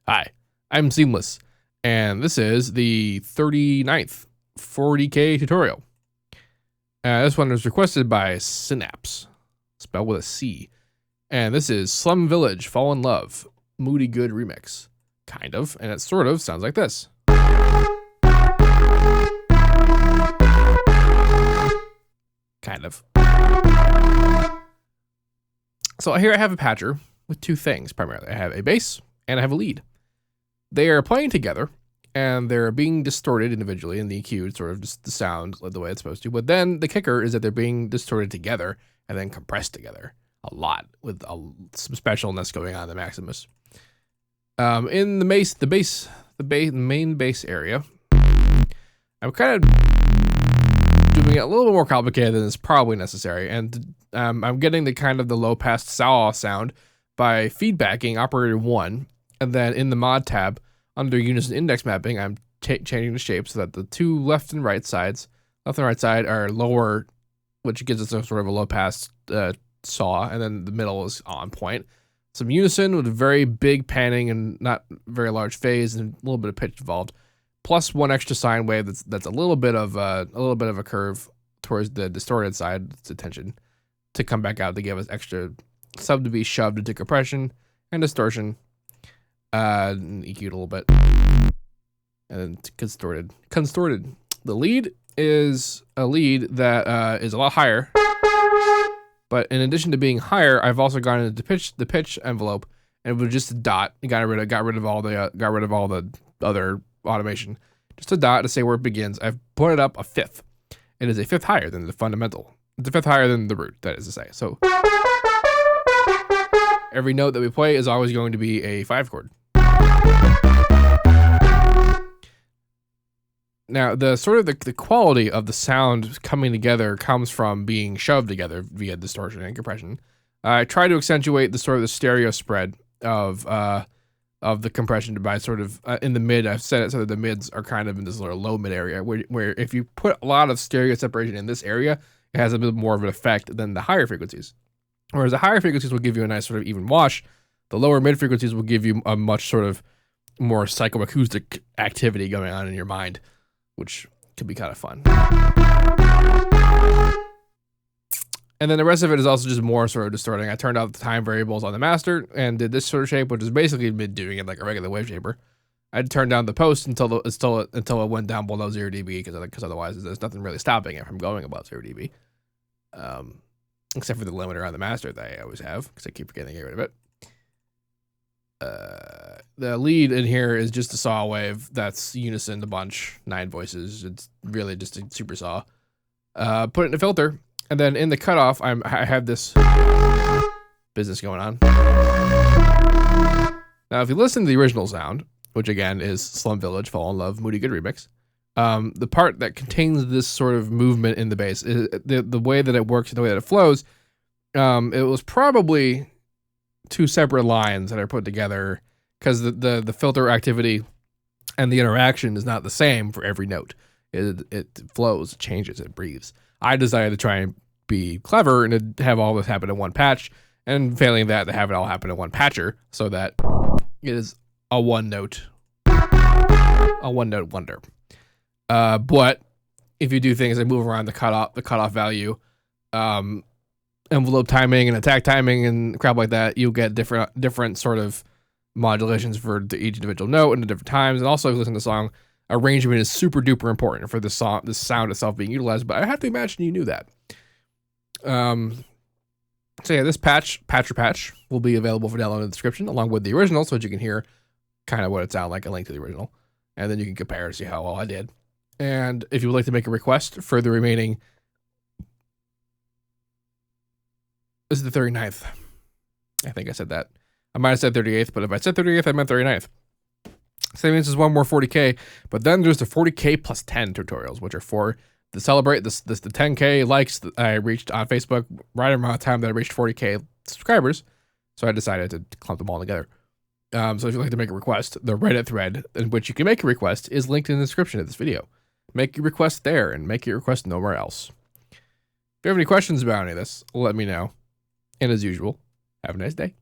Hi, I'm Seamless, and this is the 39th 40K tutorial. This one was requested by Synapse, spelled with a C. And this is Slum Village Fall in Love, Moody Good remix. Kind of, and it sort of sounds like this. Kind of. So here I have a patcher with two things primarily. I have a bass and I have a lead. They are playing together and they're being distorted individually in the EQ, sort of just the sound the way it's supposed to. But then the kicker is that they're being distorted together and then compressed together a lot with some specialness going on in the Maximus. In the main bass area, I'm kind of doing it a little bit more complicated than is probably necessary, and I'm getting the kind of the low pass saw sound by feedbacking operator 1, and then in the mod tab under unison index mapping, I'm changing the shape so that the two left and right side are lower, which gives us a sort of a low pass saw, and then the middle is on point. Some unison with very big panning and not very large phase and a little bit of pitch involved, plus one extra sine wave that's a little bit of a curve towards the distorted side, its attention, to come back out to give us extra sub to be shoved into compression and distortion, and EQ'd a little bit, and then contorted. The lead is a lead that is a lot higher. But in addition to being higher, I've also gone into the pitch envelope, and it was just a dot. Got rid of all the other automation. Just a dot to say where it begins. I've put it up a fifth. It is a fifth higher than the fundamental. It's a fifth higher than the root, that is to say. So every note that we play is always going to be a 5 chord. Now, the quality of the sound coming together comes from being shoved together via distortion and compression. I try to accentuate the sort of the stereo spread of the compression by sort of in the mid. I've set it so that the mids are kind of in this little low mid area where if you put a lot of stereo separation in this area, it has a bit more of an effect than the higher frequencies. Whereas the higher frequencies will give you a nice sort of even wash, the lower mid frequencies will give you a much sort of more psychoacoustic activity going on in your mind, which could be kind of fun. And then the rest of it is also just more sort of distorting. I turned out the time variables on the master and did this sort of shape, which is basically mid doing it like a regular wave shaper. I'd turn down the post until it went down below 0 dB because otherwise there's nothing really stopping it from going above 0 dB. Except for the limiter on the master that I always have because I keep forgetting to get rid of it. The lead in here is just a saw wave that's unison a bunch, 9 voices. It's really just a super saw. Put it in a filter, and then in the cutoff, I have this business going on. Now, if you listen to the original sound, which again is Slum Village Fall in Love Moody Good remix, the part that contains this sort of movement in the bass, the way that it works and the way that it flows, it was probably 2 separate lines that are put together because the filter activity and the interaction is not the same for every note. It flows, it changes, it breathes. I decided to try and be clever and to have all this happen in one patch, and failing that, to have it all happen in one patcher, so that it is a one note wonder. But if you do things like move around the cutoff value, envelope timing and attack timing and crap like that, you'll get different sort of modulations for each individual note and at different times. And also, if you listen to the song, arrangement is super duper important for this sound itself being utilized. But I have to imagine you knew that. So yeah, this patch will be available for download in the description along with the original, so that you can hear kind of what it sounded like, a link to the original, and then you can compare to see how well I did. And if you would like to make a request for the remaining, this is the 39th. I think I said that. I might have said 38th, but if I said 38th, I meant 39th. So that means there's one more 40K, but then there's the 40K plus 10 tutorials, which are for to celebrate the 10K likes that I reached on Facebook right around the time that I reached 40K subscribers. So I decided to clump them all together. So if you'd like to make a request, the Reddit thread in which you can make a request is linked in the description of this video. Make your request there and make your request nowhere else. If you have any questions about any of this, let me know. And as usual, have a nice day.